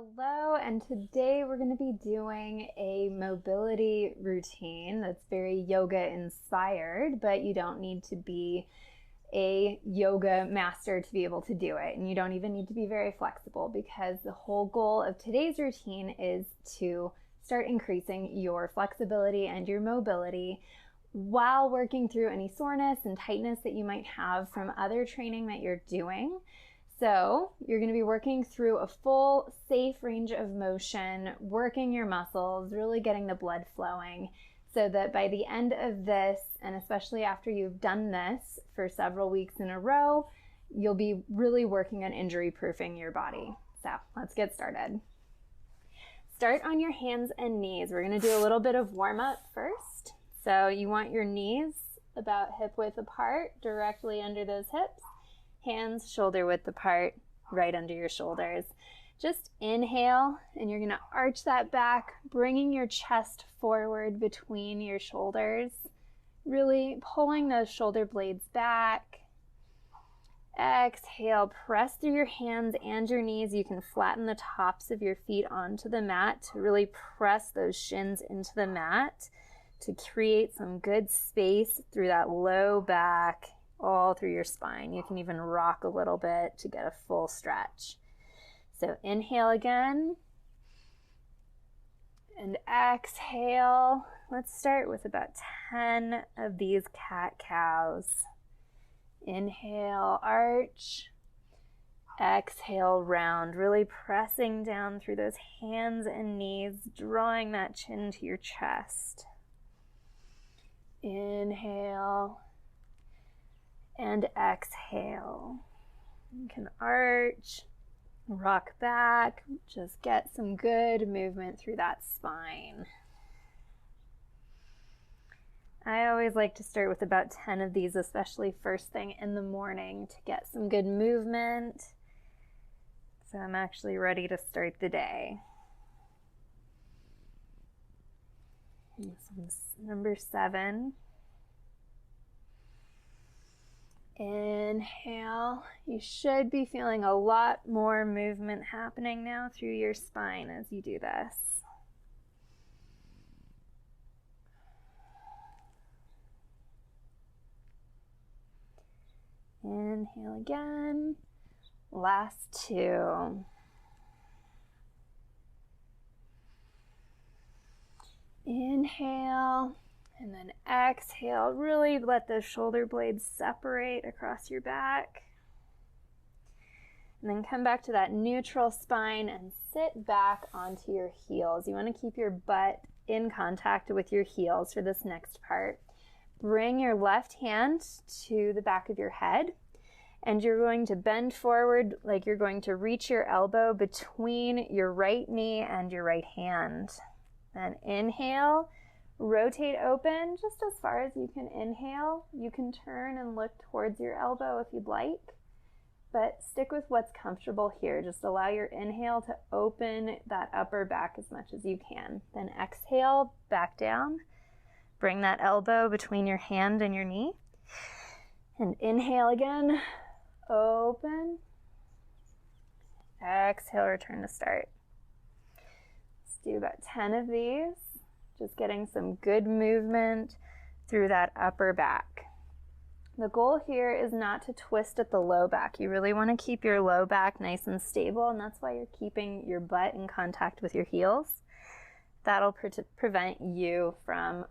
Hello, and today we're going to be doing a mobility routine that's very yoga inspired, but you don't need to be a yoga master to be able to do it. And you don't even need to be very flexible, because the whole goal of today's routine is to start increasing your flexibility and your mobility while working through any soreness and tightness that you might have from other training that you're doing. So you're going to be working through a full, safe range of motion, working your muscles, really getting the blood flowing, so that by the end of this, and especially after you've done this for several weeks in a row, you'll be really working on injury-proofing your body. So let's get started. Start on your hands and knees. We're going to do a little bit of warm-up first. So you want your knees about hip width apart, directly under those hips. Hands shoulder width apart, right under your shoulders. Just inhale, and you're going to arch that back, bringing your chest forward between your shoulders, really pulling those shoulder blades back. Exhale, press through your hands and your knees. You can flatten the tops of your feet onto the mat to really press those shins into the mat to create some good space through that low back, all through your spine. You can even rock a little bit to get a full stretch. So inhale again, and exhale. Let's start with about 10 of these cat-cows. Inhale, arch. Exhale, round, really pressing down through those hands and knees, drawing that chin to your chest. Inhale and exhale. You can arch, rock back, just get some good movement through that spine. I always like to start with about 10 of these, especially first thing in the morning, to get some good movement. So I'm actually ready to start the day. This one's number 7. Inhale. You should be feeling a lot more movement happening now through your spine as you do this. Inhale again. Last 2. Inhale. And then exhale, really let those shoulder blades separate across your back. And then come back to that neutral spine and sit back onto your heels. You want to keep your butt in contact with your heels for this next part. Bring your left hand to the back of your head, and you're going to bend forward like you're going to reach your elbow between your right knee and your right hand. Then inhale. Rotate open just as far as you can inhale. You can turn and look towards your elbow if you'd like, but stick with what's comfortable here. Just allow your inhale to open that upper back as much as you can. Then exhale, back down. Bring that elbow between your hand and your knee. And inhale again, open. Exhale, return to start. Let's do about 10 of these. Just getting some good movement through that upper back. The goal here is not to twist at the low back. You really want to keep your low back nice and stable, and that's why you're keeping your butt in contact with your heels. That'll prevent you from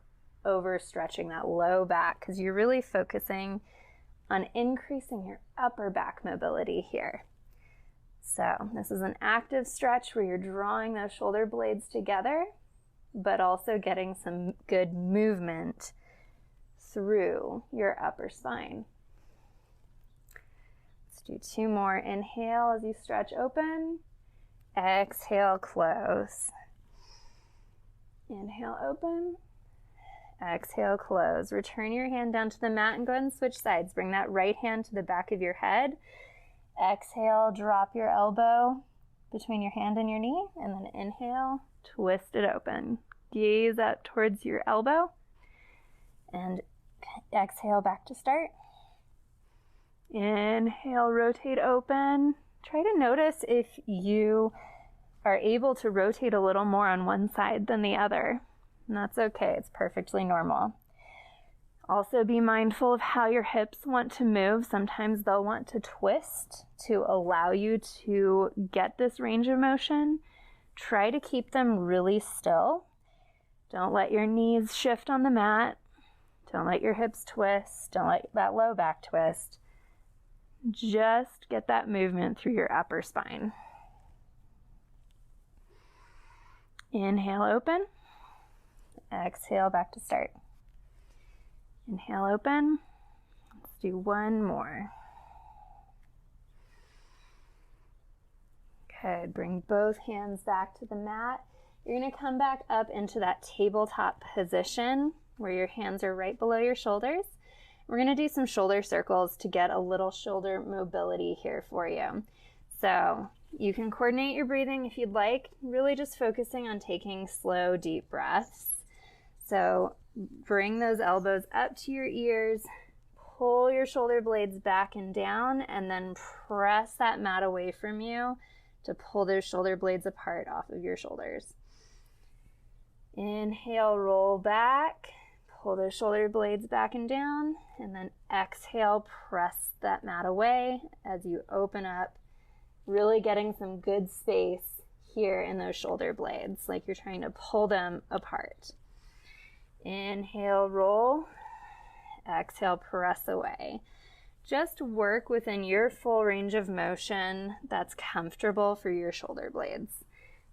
overstretching that low back, because you're really focusing on increasing your upper back mobility here. So this is an active stretch where you're drawing those shoulder blades together, but also getting some good movement through your upper spine. Let's do 2 more. Inhale as you stretch open. Exhale, close. Inhale, open. Exhale, close. Return your hand down to the mat and go ahead and switch sides. Bring that right hand to the back of your head. Exhale, drop your elbow between your hand and your knee, and then inhale, twist it open. Gaze up towards your elbow, and exhale back to start. Inhale, rotate open. Try to notice if you are able to rotate a little more on one side than the other. And that's okay, it's perfectly normal. Also be mindful of how your hips want to move. Sometimes they'll want to twist to allow you to get this range of motion. Try to keep them really still. Don't let your knees shift on the mat. Don't let your hips twist. Don't let that low back twist. Just get that movement through your upper spine. Inhale, open. Exhale, back to start. Inhale, open. Let's do one more. Good. Bring both hands back to the mat. You're going to come back up into that tabletop position where your hands are right below your shoulders. We're going to do some shoulder circles to get a little shoulder mobility here for you. So you can coordinate your breathing if you'd like, really just focusing on taking slow, deep breaths. So bring those elbows up to your ears, pull your shoulder blades back and down, and then press that mat away from you to pull those shoulder blades apart off of your shoulders. Inhale, roll back, pull those shoulder blades back and down, and then exhale, press that mat away as you open up, really getting some good space here in those shoulder blades, like you're trying to pull them apart. Inhale, roll. Exhale, press away. Just work within your full range of motion that's comfortable for your shoulder blades.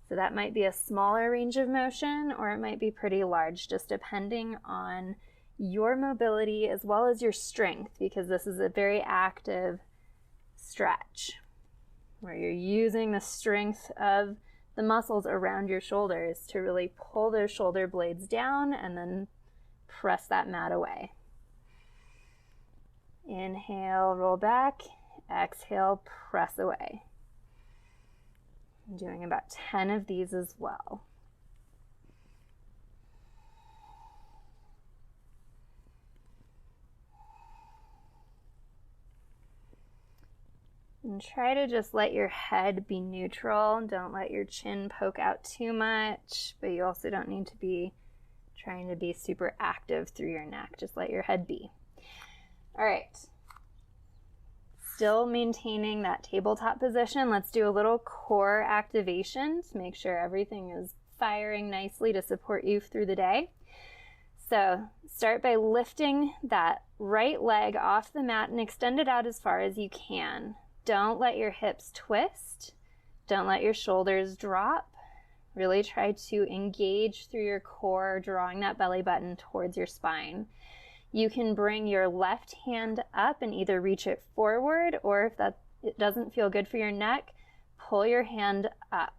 So that might be a smaller range of motion, or it might be pretty large, just depending on your mobility as well as your strength, because this is a very active stretch where you're using the strength of the muscles around your shoulders to really pull those shoulder blades down and then press that mat away. Inhale, roll back. Exhale, press away. I'm doing about 10 of these as well. And try to just let your head be neutral. Don't let your chin poke out too much, but you also don't need to be trying to be super active through your neck. Just let your head be. All right. Still maintaining that tabletop position. Let's do a little core activation to make sure everything is firing nicely to support you through the day. So start by lifting that right leg off the mat and extend it out as far as you can. Don't let your hips twist. Don't let your shoulders drop. Really try to engage through your core, drawing that belly button towards your spine. You can bring your left hand up and either reach it forward, or if it doesn't feel good for your neck, pull your hand up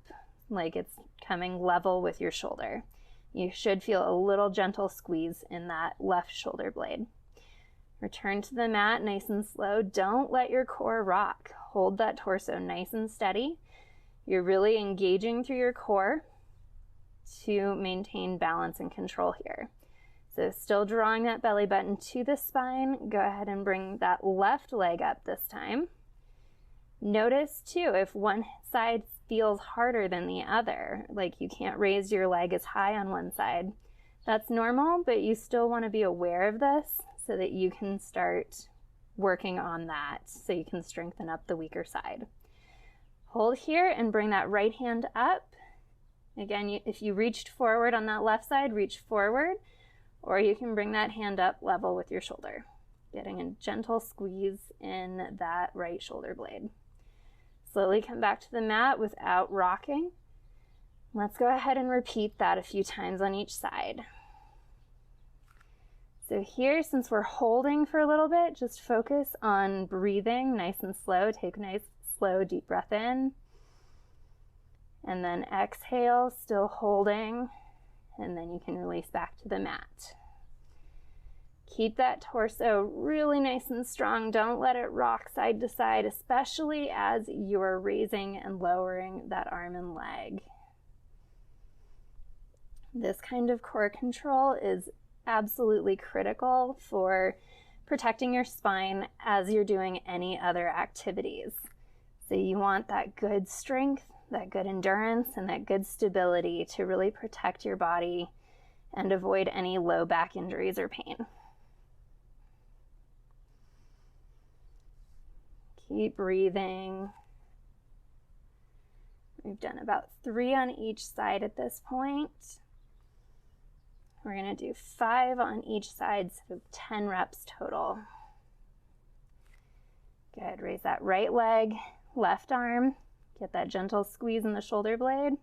like it's coming level with your shoulder. You should feel a little gentle squeeze in that left shoulder blade. Return to the mat nice and slow. Don't let your core rock. Hold that torso nice and steady. You're really engaging through your core to maintain balance and control here. So still drawing that belly button to the spine. Go ahead and bring that left leg up this time. Notice too, if one side feels harder than the other, like you can't raise your leg as high on one side. That's normal, but you still want to be aware of this so that you can start working on that, so you can strengthen up the weaker side. Hold here and bring that right hand up. Again, if you reached forward on that left side, reach forward, or you can bring that hand up level with your shoulder, getting a gentle squeeze in that right shoulder blade. Slowly come back to the mat without rocking. Let's go ahead and repeat that a few times on each side. So here, since we're holding for a little bit, just focus on breathing nice and slow. Take a nice, slow, deep breath in. And then exhale, still holding. And then you can release back to the mat. Keep that torso really nice and strong. Don't let it rock side to side, especially as you're raising and lowering that arm and leg. This kind of core control is absolutely critical for protecting your spine as you're doing any other activities. So you want that good strength that good endurance and that good stability to really protect your body and avoid any low back injuries or pain. Keep breathing. We've done about 3 on each side at this point. We're going to do 5 on each side, so 10 reps total. Good. Raise that right leg, left arm. Get that gentle squeeze in the shoulder blade.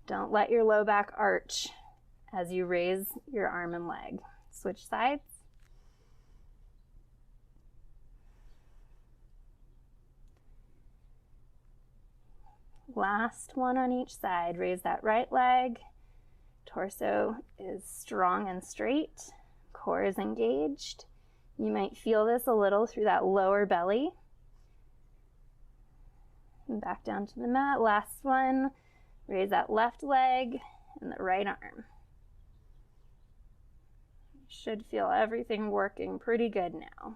Don't let your low back arch as you raise your arm and leg. Switch sides. Last one on each side. Raise that right leg. Torso is strong and straight. Core is engaged. You might feel this a little through that lower belly. And back down to the mat. Last one. Raise that left leg and the right arm. You should feel everything working pretty good now.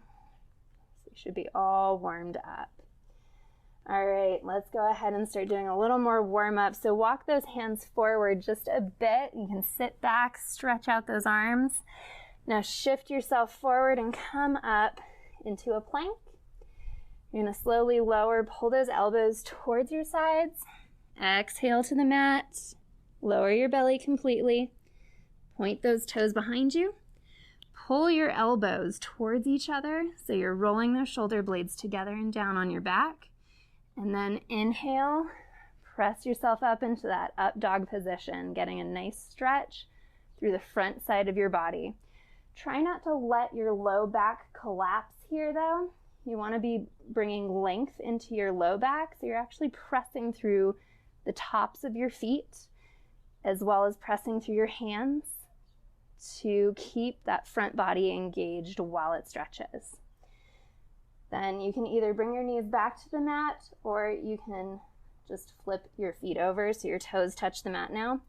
So you should be all warmed up. All right, let's go ahead and start doing a little more warm up. So walk those hands forward just a bit. You can sit back, stretch out those arms. Now shift yourself forward and come up into a plank. You're going to slowly lower, pull those elbows towards your sides. Exhale to the mat. Lower your belly completely. Point those toes behind you. Pull your elbows towards each other so you're rolling those shoulder blades together and down on your back. And then inhale, press yourself up into that up dog position, getting a nice stretch through the front side of your body. Try not to let your low back collapse here though. You want to be bringing length into your low back, so you're actually pressing through the tops of your feet as well as pressing through your hands to keep that front body engaged while it stretches. Then you can either bring your knees back to the mat or you can just flip your feet over so your toes touch the mat now.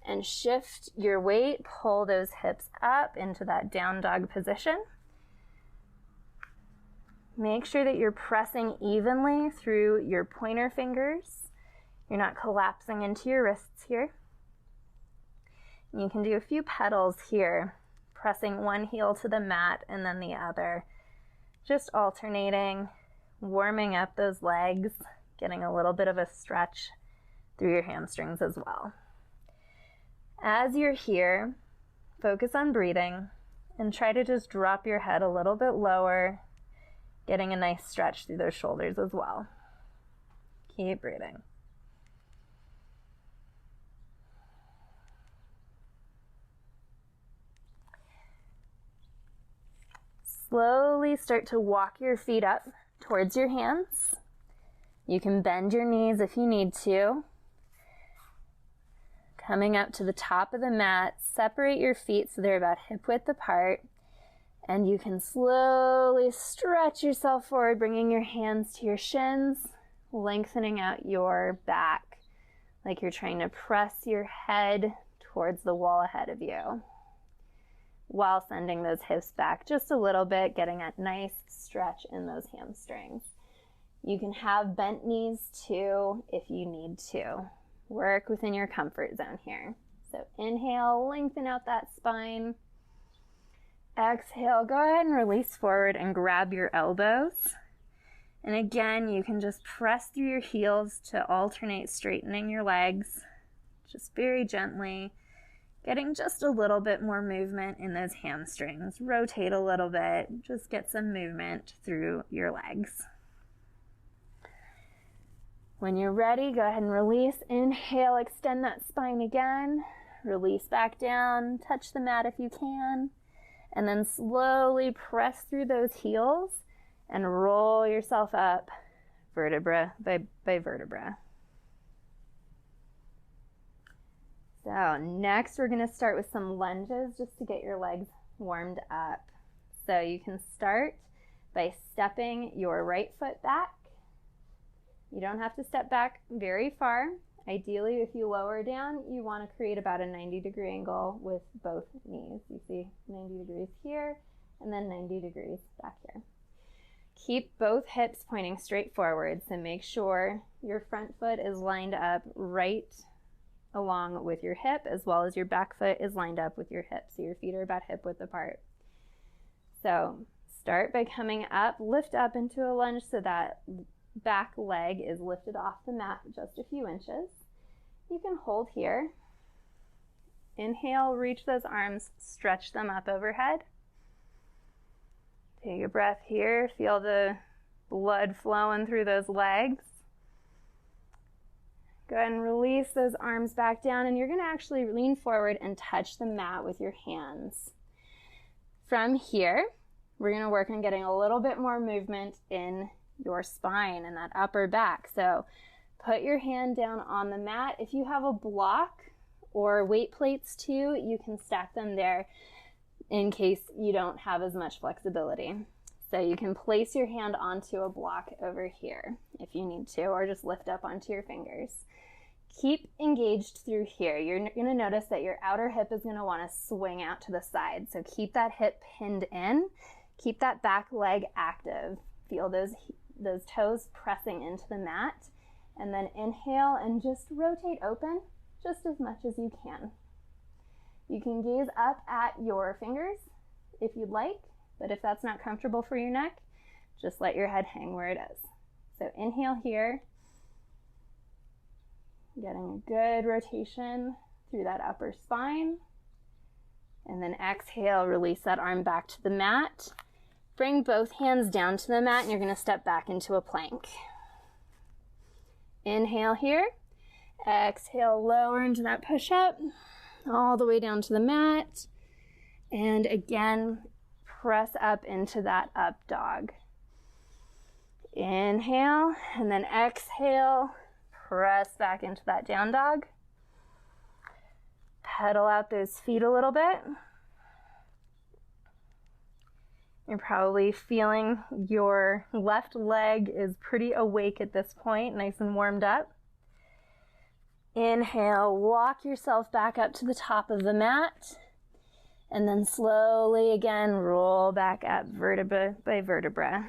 And shift your weight, pull those hips up into that down dog position. Make sure that you're pressing evenly through your pointer fingers. You're not collapsing into your wrists here. You can do a few pedals here, pressing one heel to the mat and then the other. Just alternating, warming up those legs, getting a little bit of a stretch through your hamstrings as well. As you're here, focus on breathing and try to just drop your head a little bit lower, getting a nice stretch through those shoulders as well. Keep breathing. Slowly start to walk your feet up towards your hands. You can bend your knees if you need to. Coming up to the top of the mat, separate your feet so they're about hip width apart. And you can slowly stretch yourself forward, bringing your hands to your shins, lengthening out your back like you're trying to press your head towards the wall ahead of you, while sending those hips back just a little bit, getting a nice stretch in those hamstrings. You can have bent knees too if you need to. Work within your comfort zone here. So inhale, lengthen out that spine. Exhale, go ahead and release forward and grab your elbows. And again, you can just press through your heels to alternate straightening your legs, just very gently. Getting just a little bit more movement in those hamstrings. Rotate a little bit. Just get some movement through your legs. When you're ready, go ahead and release. Inhale, extend that spine again. Release back down. Touch the mat if you can. And then slowly press through those heels and roll yourself up vertebra by vertebra. So next we're going to start with some lunges just to get your legs warmed up. So you can start by stepping your right foot back. You don't have to step back very far. Ideally, if you lower down, you want to create about a 90-degree angle with both knees. You see 90 degrees here and then 90 degrees back here. Keep both hips pointing straight forward, so make sure your front foot is lined up right along with your hip, as well as your back foot is lined up with your hip, so your feet are about hip width apart. So start by coming up, lift up into a lunge so that back leg is lifted off the mat just a few inches. You can hold here. Inhale, reach those arms, stretch them up overhead. Take a breath here, feel the blood flowing through those legs. Go ahead and release those arms back down, and you're going to actually lean forward and touch the mat with your hands. From here, we're going to work on getting a little bit more movement in your spine and that upper back. So put your hand down on the mat. If you have a block or weight plates too, you can stack them there in case you don't have as much flexibility. So you can place your hand onto a block over here if you need to, or just lift up onto your fingers. Keep engaged through here. You're going to notice that your outer hip is going to want to swing out to the side. So keep that hip pinned in. Keep that back leg active. Feel those toes pressing into the mat. And then inhale and just rotate open just as much as you can. You can gaze up at your fingers if you'd like, but if that's not comfortable for your neck, just let your head hang where it is. So inhale here, getting a good rotation through that upper spine. And then exhale, release that arm back to the mat. Bring both hands down to the mat, and you're going to step back into a plank. Inhale here. Exhale, lower into that push-up, all the way down to the mat. And again, press up into that up dog. Inhale, and then exhale, press back into that down dog. Pedal out those feet a little bit. You're probably feeling your left leg is pretty awake at this point, nice and warmed up. Inhale, walk yourself back up to the top of the mat, and then slowly again roll back up vertebra by vertebra.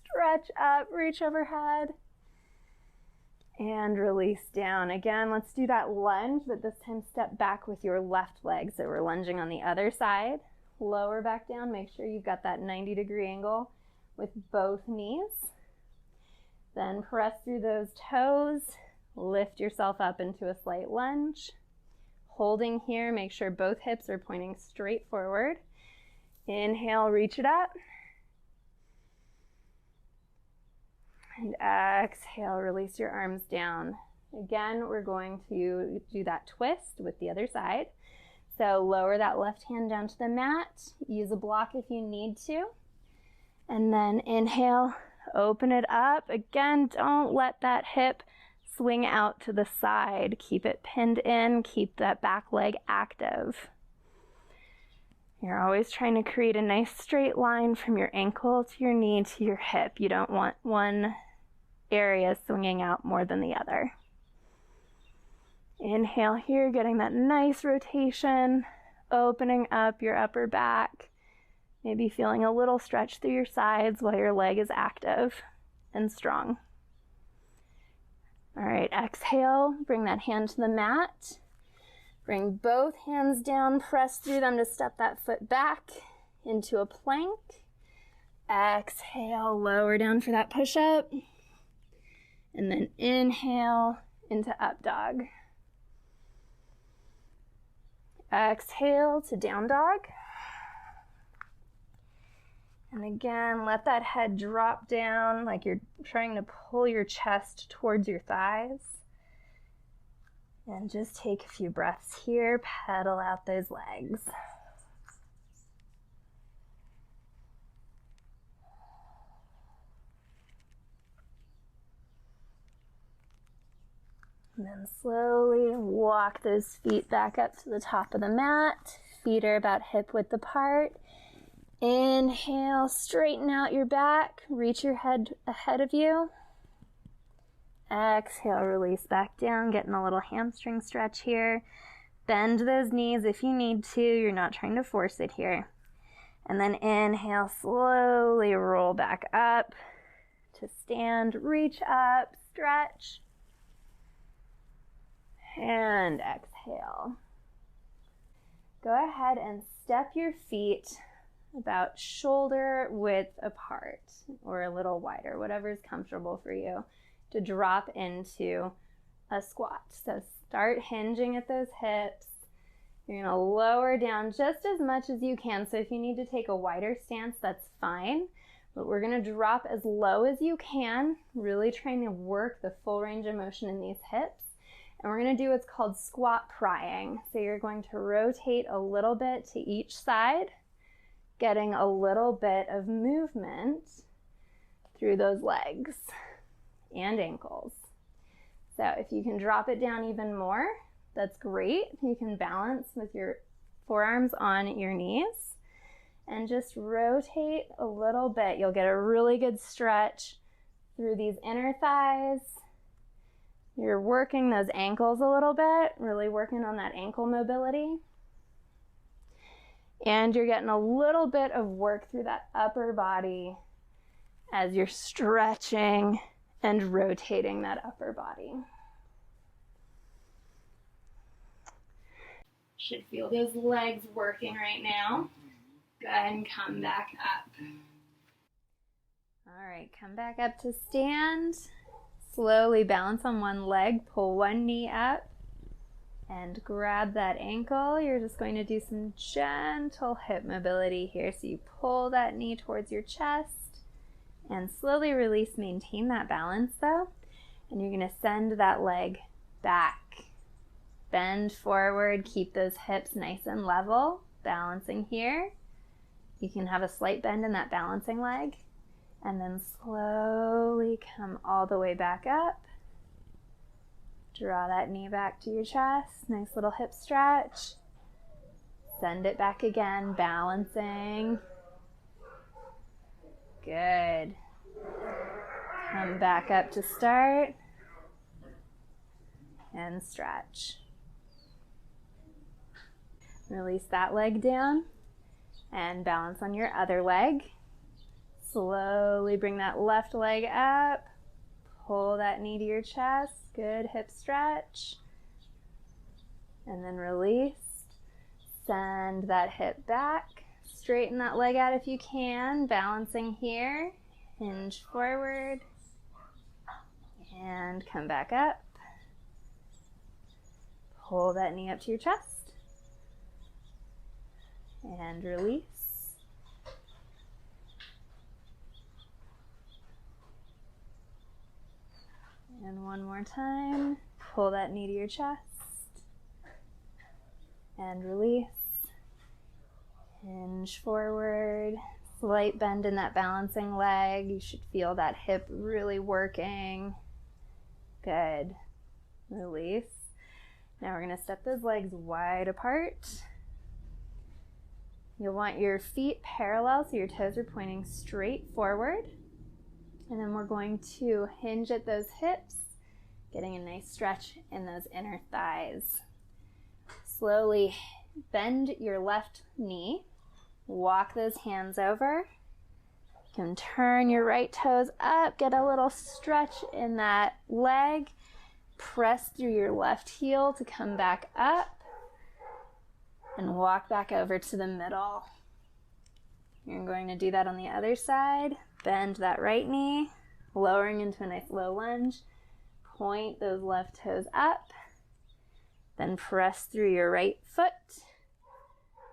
Stretch up, reach overhead, and release down. Again, let's do that lunge, but this time step back with your left leg. So we're lunging on the other side. Lower back down, make sure you've got that 90-degree angle with both knees. Then press through those toes. Lift yourself up into a slight lunge. Holding here, make sure both hips are pointing straight forward. Inhale, reach it up. And exhale, release your arms down. Again, we're going to do that twist with the other side. So lower that left hand down to the mat. Use a block if you need to. And then inhale, open it up. Again, don't let that hip swing out to the side. Keep it pinned in. Keep that back leg active. You're always trying to create a nice straight line from your ankle to your knee to your hip. You don't want one area swinging out more than the other. Inhale here, getting that nice rotation, opening up your upper back, maybe feeling a little stretch through your sides while your leg is active and strong. All right, exhale, bring that hand to the mat. Bring both hands down, press through them to step that foot back into a plank. Exhale, lower down for that push-up. And then inhale into up dog. Exhale to down dog. And again, let that head drop down like you're trying to pull your chest towards your thighs. And just take a few breaths here, pedal out those legs. And then slowly walk those feet back up to the top of the mat. Feet are about hip width apart. Inhale, straighten out your back, reach your head ahead of you. Exhale, release back down, getting a little hamstring stretch here. Bend those knees if you need to, you're not trying to force it here. And then inhale, slowly roll back up to stand, reach up, stretch, and exhale. Go ahead and step your feet about shoulder width apart or a little wider, whatever is comfortable for you, to drop into a squat. So start hinging at those hips. You're going to lower down just as much as you can. So if you need to take a wider stance, that's fine. But we're going to drop as low as you can, really trying to work the full range of motion in these hips. And we're going to do what's called squat prying. So you're going to rotate a little bit to each side, getting a little bit of movement through those legs and ankles. So if you can drop it down even more, that's great. You can balance with your forearms on your knees and just rotate a little bit. You'll get a really good stretch through these inner thighs. You're working those ankles a little bit, really working on that ankle mobility. And you're getting a little bit of work through that upper body as you're stretching and rotating that upper body. Should feel those legs working right now. Go ahead and come back up. All right, come back up to stand. Slowly balance on one leg, pull one knee up and grab that ankle. You're just going to do some gentle hip mobility here. So you pull that knee towards your chest and slowly release. Maintain that balance though. And you're going to send that leg back. Bend forward, keep those hips nice and level, balancing here. You can have a slight bend in that balancing leg, and then slowly come all the way back up. Draw that knee back to your chest, nice little hip stretch. Send it back again, balancing. Good. Come back up to start, and stretch. Release that leg down and balance on your other leg. Slowly bring that left leg up. Pull that knee to your chest. Good hip stretch. And then release. Send that hip back. Straighten that leg out if you can. Balancing here. Hinge forward. And come back up. Pull that knee up to your chest. And release. And one more time. Pull that knee to your chest. And release. Hinge forward. Slight bend in that balancing leg. You should feel that hip really working. Good. Release. Now we're going to step those legs wide apart. You'll want your feet parallel so your toes are pointing straight forward. And then we're going to hinge at those hips, getting a nice stretch in those inner thighs. Slowly bend your left knee. Walk those hands over. You can turn your right toes up, get a little stretch in that leg. Press through your left heel to come back up. And walk back over to the middle. You're going to do that on the other side. Bend that right knee, lowering into a nice low lunge. Point those left toes up. Then press through your right foot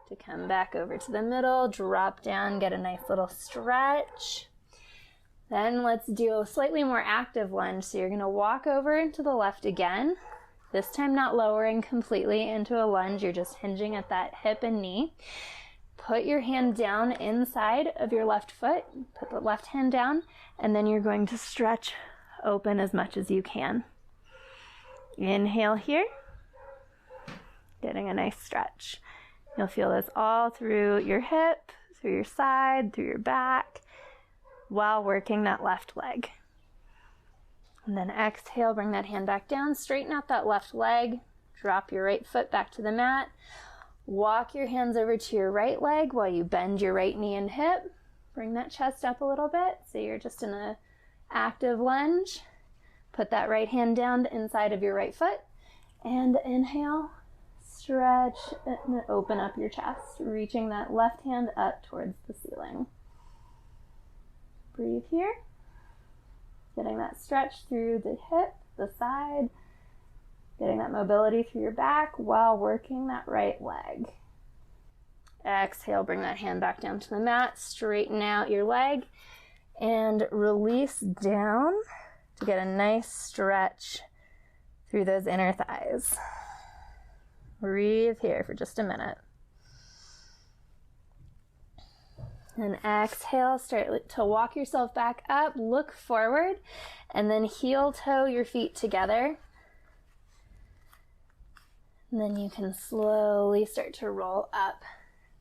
to come back over to the middle. Drop down, get a nice little stretch. Then let's do a slightly more active lunge. So you're going to walk over to the left again. This time not lowering completely into a lunge, you're just hinging at that hip and knee. Put your hand down inside of your left foot, put the left hand down, and then you're going to stretch open as much as you can. Inhale here, getting a nice stretch. You'll feel this all through your hip, through your side, through your back, while working that left leg. And then exhale, bring that hand back down, straighten out that left leg, drop your right foot back to the mat, Walk your hands over to your right leg while you bend your right knee and hip. Bring that chest up a little bit so you're just in an active lunge. Put that right hand down the inside of your right foot and inhale, stretch, and open up your chest, reaching that left hand up towards the ceiling. Breathe here, getting that stretch through the hip, the side, getting that mobility through your back while working that right leg. Exhale, bring that hand back down to the mat, straighten out your leg, and release down to get a nice stretch through those inner thighs. Breathe here for just a minute. And exhale, start to walk yourself back up, look forward, and then heel toe your feet together. And then you can slowly start to roll up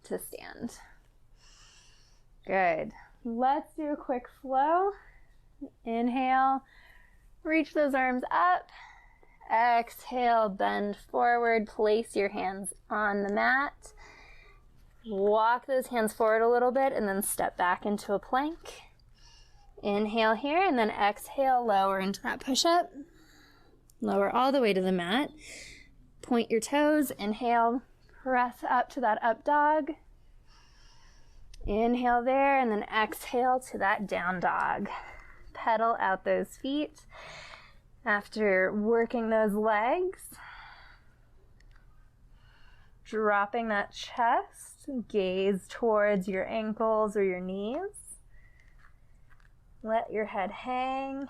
to stand. Good. Let's do a quick flow. Inhale, reach those arms up. Exhale, bend forward, place your hands on the mat. Walk those hands forward a little bit and then step back into a plank. Inhale here and then exhale, lower into that push-up. Lower all the way to the mat. Point your toes, inhale, press up to that up dog. Inhale there and then exhale to that down dog. Pedal out those feet after working those legs. Dropping that chest, gaze towards your ankles or your knees. Let your head hang.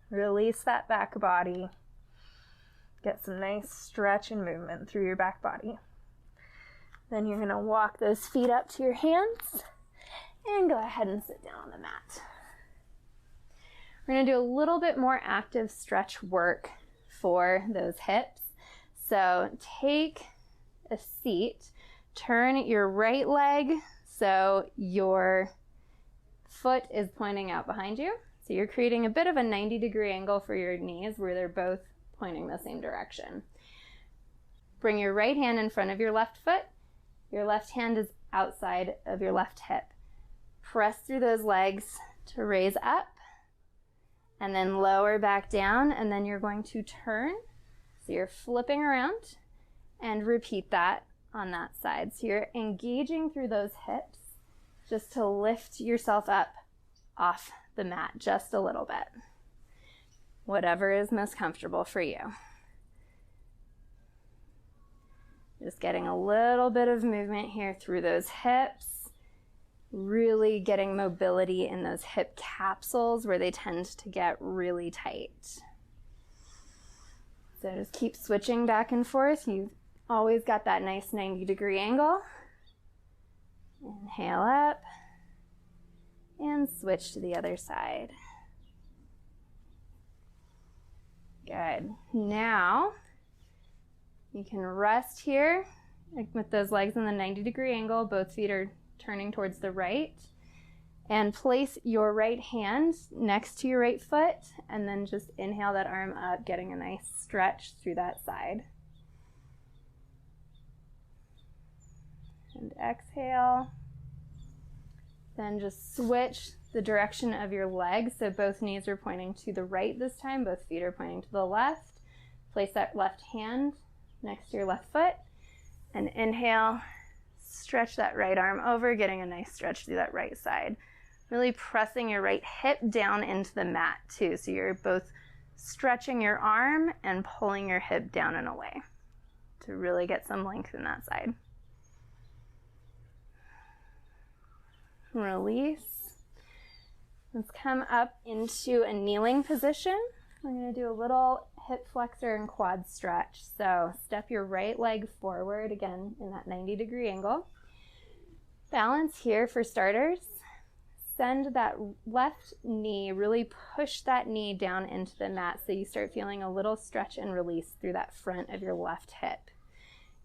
Release that back body. Get some nice stretch and movement through your back body. Then you're going to walk those feet up to your hands and go ahead and sit down on the mat. We're going to do a little bit more active stretch work for those hips. So take a seat, turn your right leg so your foot is pointing out behind you. So you're creating a bit of a 90-degree angle for your knees where they're both pointing the same direction. Bring your right hand in front of your left foot. Your left hand is outside of your left hip. Press through those legs to raise up and then lower back down, and then you're going to turn. So you're flipping around and repeat that on that side. So you're engaging through those hips just to lift yourself up off the mat just a little bit. Whatever is most comfortable for you. Just getting a little bit of movement here through those hips, really getting mobility in those hip capsules where they tend to get really tight. So just keep switching back and forth. You've always got that nice 90-degree angle. Inhale up and switch to the other side. Good. Now you can rest here with those legs in the 90-degree angle. Both feet are turning towards the right. And place your right hand next to your right foot and then just inhale that arm up, getting a nice stretch through that side. And exhale. Then just switch the direction of your legs. So both knees are pointing to the right this time. Both feet are pointing to the left. Place that left hand next to your left foot. And inhale, stretch that right arm over, getting a nice stretch through that right side. Really pressing your right hip down into the mat too. So you're both stretching your arm and pulling your hip down and away to really get some length in that side. Release. Let's come up into a kneeling position. We're going to do a little hip flexor and quad stretch. So step your right leg forward again in that 90-degree angle. Balance here for starters. Send that left knee, really push that knee down into the mat so you start feeling a little stretch and release through that front of your left hip.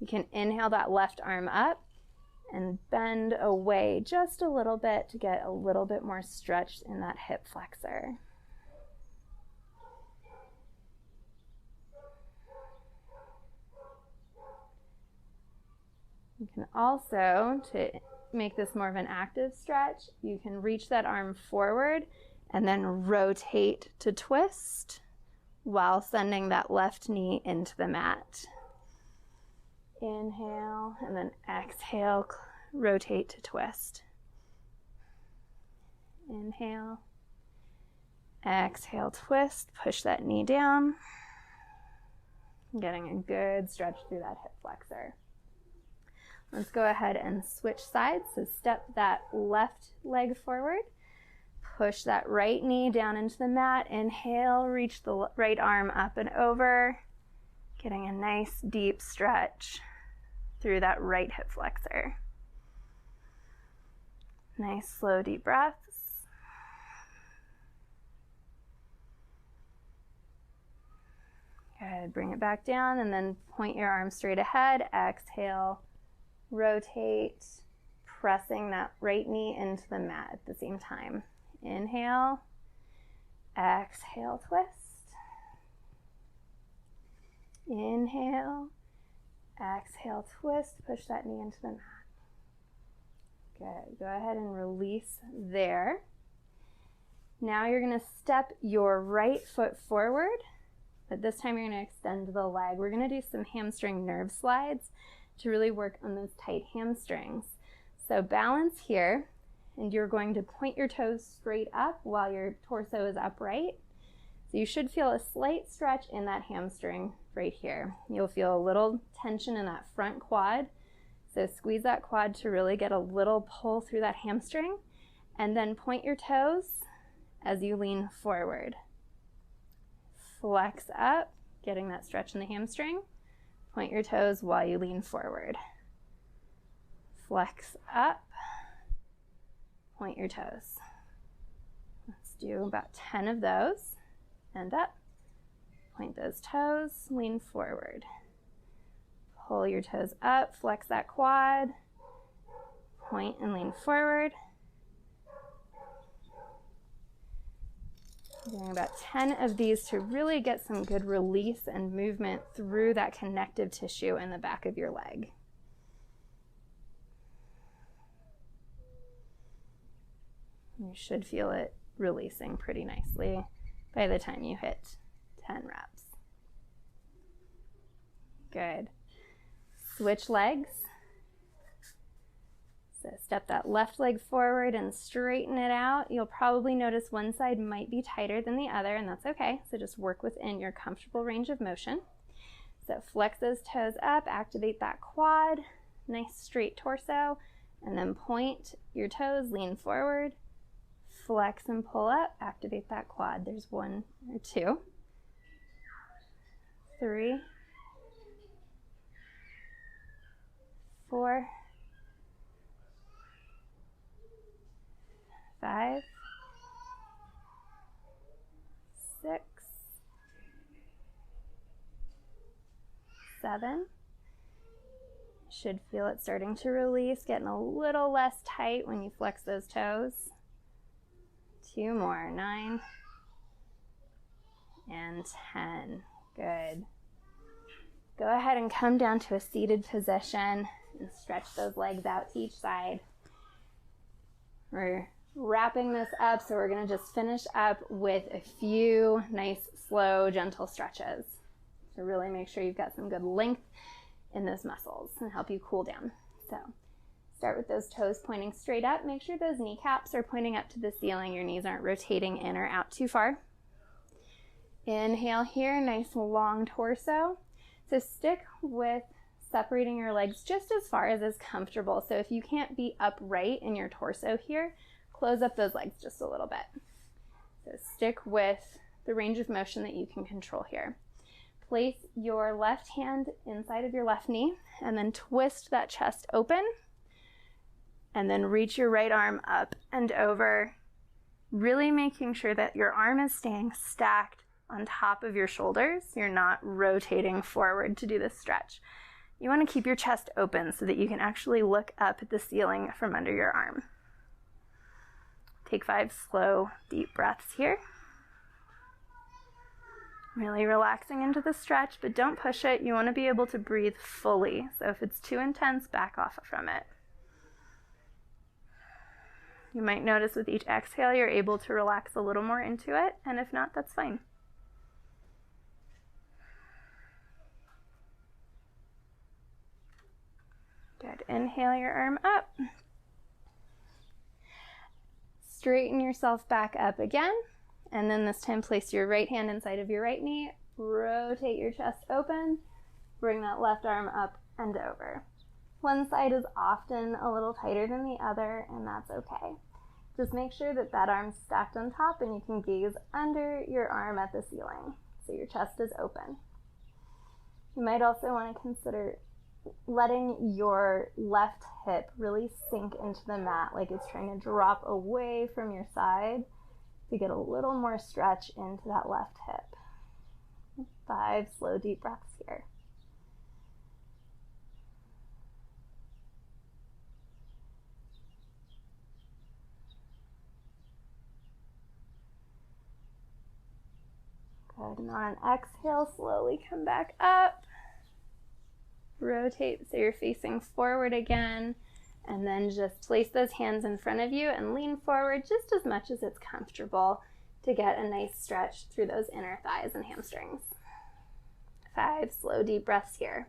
You can inhale that left arm up and bend away just a little bit to get a little bit more stretch in that hip flexor. You can also, to make this more of an active stretch, you can reach that arm forward and then rotate to twist while sending that left knee into the mat. Inhale, and then exhale, rotate to twist. Inhale, exhale, twist, push that knee down. Getting a good stretch through that hip flexor. Let's go ahead and switch sides. So step that left leg forward. Push that right knee down into the mat. Inhale, reach the right arm up and over. Getting a nice deep stretch through that right hip flexor. Nice slow deep breaths. Good, bring it back down and then point your arm straight ahead. Exhale, rotate, pressing that right knee into the mat at the same time. Inhale, exhale, twist. Inhale, exhale, twist, push that knee into the mat. Good, go ahead and release there. Now you're gonna step your right foot forward, but this time you're gonna extend the leg. We're gonna do some hamstring nerve slides to really work on those tight hamstrings. So balance here, and you're going to point your toes straight up while your torso is upright. So you should feel a slight stretch in that hamstring right here. You'll feel a little tension in that front quad. So squeeze that quad to really get a little pull through that hamstring, and then point your toes as you lean forward. Flex up, getting that stretch in the hamstring. Point your toes while you lean forward. Flex up, point your toes. Let's do about 10 of those. And up, point those toes, lean forward. Pull your toes up, flex that quad, point and lean forward. Doing about 10 of these to really get some good release and movement through that connective tissue in the back of your leg. You should feel it releasing pretty nicely by the time you hit 10 reps. Good. Switch legs. So step that left leg forward and straighten it out. You'll probably notice one side might be tighter than the other, and that's okay. So just work within your comfortable range of motion. So flex those toes up, activate that quad, nice straight torso, and then point your toes, lean forward, flex and pull up, activate that quad. There's 1 or 2, 3, 4, 5, 6, 7. Should feel it starting to release, getting a little less tight when you flex those toes. 2 more, 9 and 10. Good. Go ahead and come down to a seated position and stretch those legs out to each side. We're wrapping this up, so we're going to just finish up with a few nice, slow, gentle stretches to really make sure you've got some good length in those muscles and help you cool down. So start with those toes pointing straight up. Make sure those kneecaps are pointing up to the ceiling. Your knees aren't rotating in or out too far. Inhale here, nice long torso. So stick with separating your legs just as far as is comfortable. So if you can't be upright in your torso here, close up those legs just a little bit. So stick with the range of motion that you can control here. Place your left hand inside of your left knee and then twist that chest open. And then reach your right arm up and over, really making sure that your arm is staying stacked on top of your shoulders. You're not rotating forward to do this stretch. You want to keep your chest open so that you can actually look up at the ceiling from under your arm. Take 5 slow, deep breaths here. Really relaxing into the stretch, but don't push it. You want to be able to breathe fully. So if it's too intense, back off from it. You might notice with each exhale, you're able to relax a little more into it, and if not, that's fine. Good. Inhale your arm up. Straighten yourself back up again. And then this time place your right hand inside of your right knee. Rotate your chest open. Bring that left arm up and over. One side is often a little tighter than the other, and that's okay. Just make sure that that arm's stacked on top and you can gaze under your arm at the ceiling so your chest is open. You might also want to consider letting your left hip really sink into the mat like it's trying to drop away from your side to get a little more stretch into that left hip. 5 slow, deep breaths here. Good, and on an exhale, slowly come back up. Rotate so you're facing forward again, and then just place those hands in front of you and lean forward just as much as it's comfortable to get a nice stretch through those inner thighs and hamstrings. 5 slow, deep breaths here.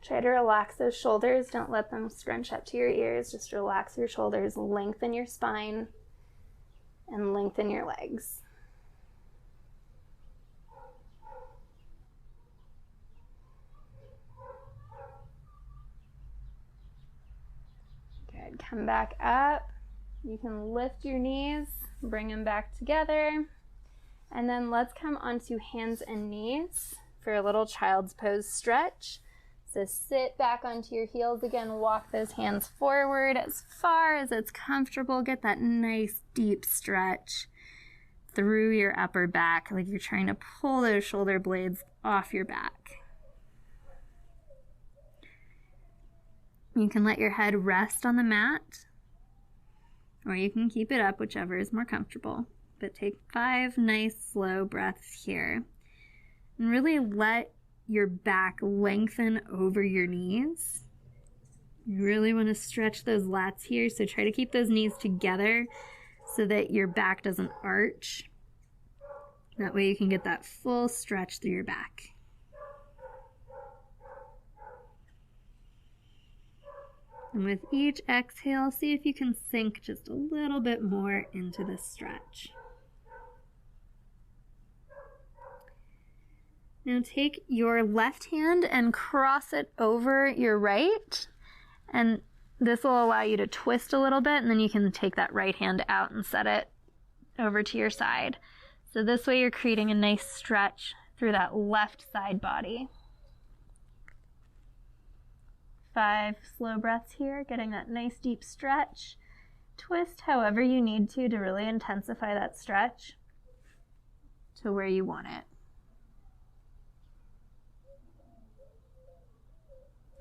Try to relax those shoulders. Don't let them scrunch up to your ears. Just relax your shoulders, lengthen your spine, and lengthen your legs. Good. Come back up. You can lift your knees, bring them back together, and then let's come onto hands and knees for a little child's pose stretch. So sit back onto your heels again, walk those hands forward as far as it's comfortable. Get that nice deep stretch through your upper back, like you're trying to pull those shoulder blades off your back. You can let your head rest on the mat, or you can keep it up, whichever is more comfortable. But take 5 nice slow breaths here. And really let your back lengthen over your knees. You really want to stretch those lats here, so try to keep those knees together so that your back doesn't arch. That way you can get that full stretch through your back. And with each exhale, see if you can sink just a little bit more into this stretch. Now take your left hand and cross it over your right, and this will allow you to twist a little bit, and then you can take that right hand out and set it over to your side. So this way you're creating a nice stretch through that left side body. 5 slow breaths here, getting that nice deep stretch. Twist however you need to really intensify that stretch to where you want it.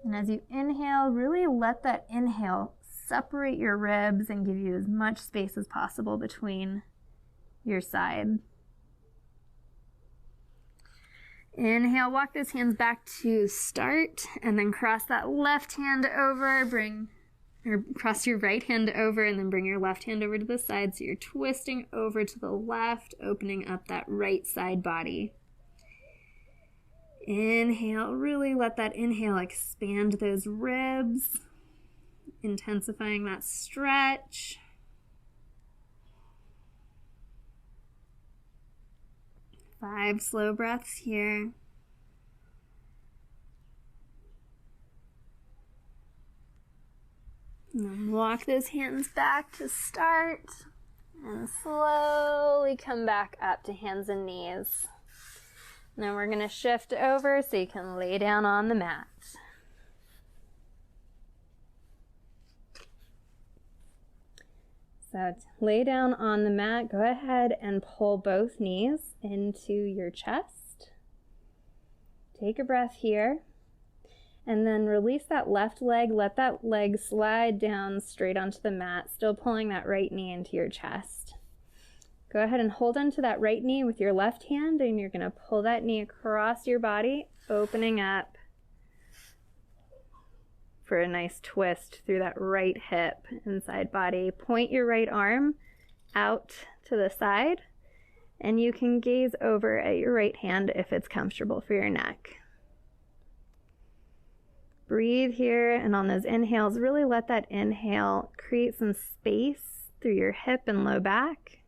And as you inhale, really let that inhale separate your ribs and give you as much space as possible between your side. Inhale, walk those hands back to start, and then cross that left hand over, cross your right hand over, and then bring your left hand over to the side, so you're twisting over to the left, opening up that right side body. Inhale, really let that inhale expand those ribs, intensifying that stretch. 5 slow breaths here. And then walk those hands back to start, and slowly come back up to hands and knees. Now we're going to shift over so you can lay down on the mat. So to lay down on the mat, go ahead and pull both knees into your chest. Take a breath here. And then release that left leg. Let that leg slide down straight onto the mat, still pulling that right knee into your chest. Go ahead and hold onto that right knee with your left hand, and you're going to pull that knee across your body, opening up for a nice twist through that right hip and side body. Point your right arm out to the side, and you can gaze over at your right hand if it's comfortable for your neck. Breathe here, and on those inhales, really let that inhale create some space through your hip and low back.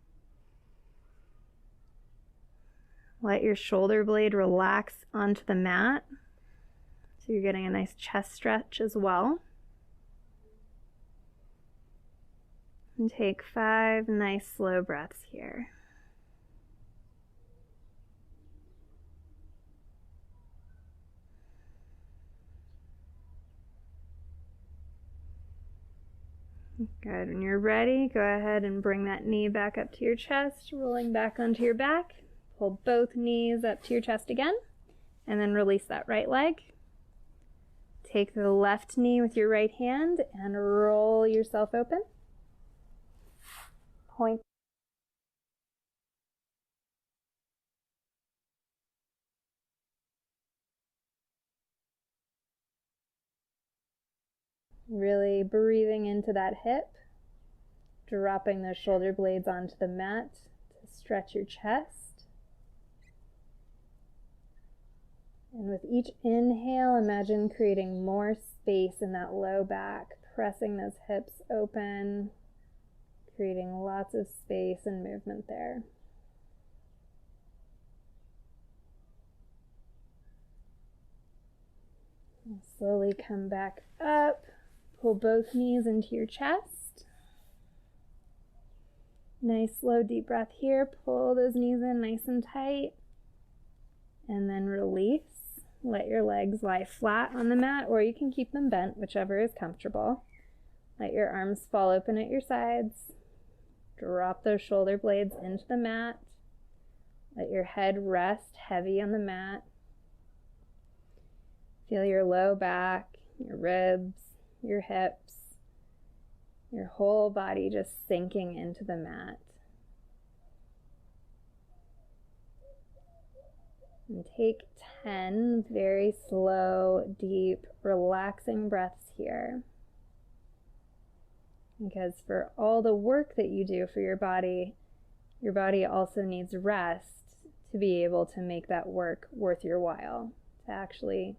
Let your shoulder blade relax onto the mat, so you're getting a nice chest stretch as well. And take 5 nice slow breaths here. Good. When you're ready, go ahead and bring that knee back up to your chest, rolling back onto your back. Pull both knees up to your chest again, and then release that right leg. Take the left knee with your right hand and roll yourself open. Point. Really breathing into that hip, dropping those shoulder blades onto the mat to stretch your chest. And with each inhale, imagine creating more space in that low back, pressing those hips open, creating lots of space and movement there. And slowly come back up. Pull both knees into your chest. Nice slow deep breath here. Pull those knees in nice and tight. And then release. Let your legs lie flat on the mat, or you can keep them bent, whichever is comfortable. Let your arms fall open at your sides. Drop those shoulder blades into the mat. Let your head rest heavy on the mat. Feel your low back, your ribs, your hips, your whole body just sinking into the mat. And take 10 very slow, deep, relaxing breaths here. Because for all the work that you do for your body also needs rest to be able to make that work worth your while, to actually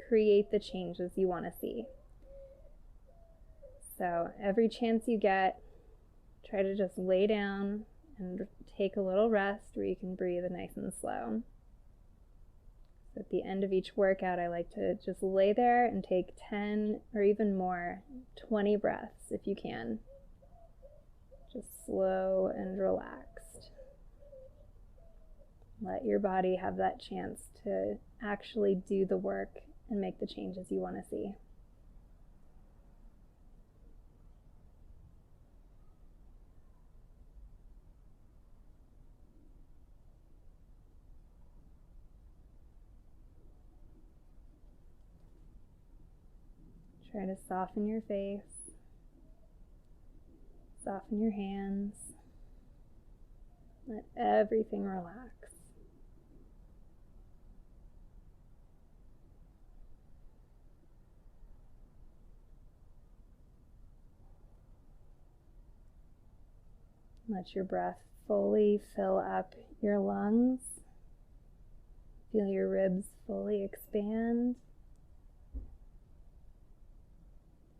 create the changes you want to see. So every chance you get, try to just lay down and take a little rest where you can breathe nice and slow. So at the end of each workout, I like to just lay there and take 10 or even more, 20 breaths if you can. Just slow and relaxed. Let your body have that chance to actually do the work and make the changes you want to see. Try to soften your face, soften your hands, let everything relax. Let your breath fully fill up your lungs. Feel your ribs fully expand.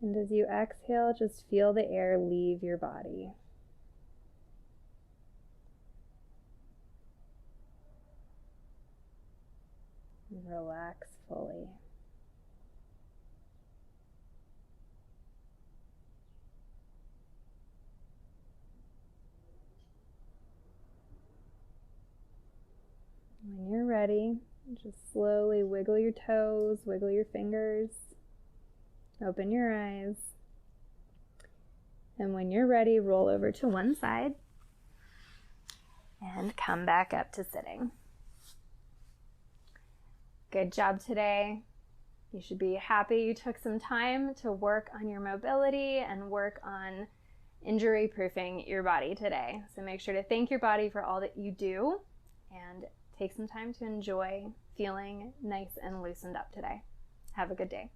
And as you exhale, just feel the air leave your body. Relax fully. When you're ready, just slowly wiggle your toes, wiggle your fingers. Open your eyes, and when you're ready, roll over to one side and come back up to sitting. Good job today. You should be happy you took some time to work on your mobility and work on injury proofing your body today. So make sure to thank your body for all that you do and take some time to enjoy feeling nice and loosened up today. Have a good day.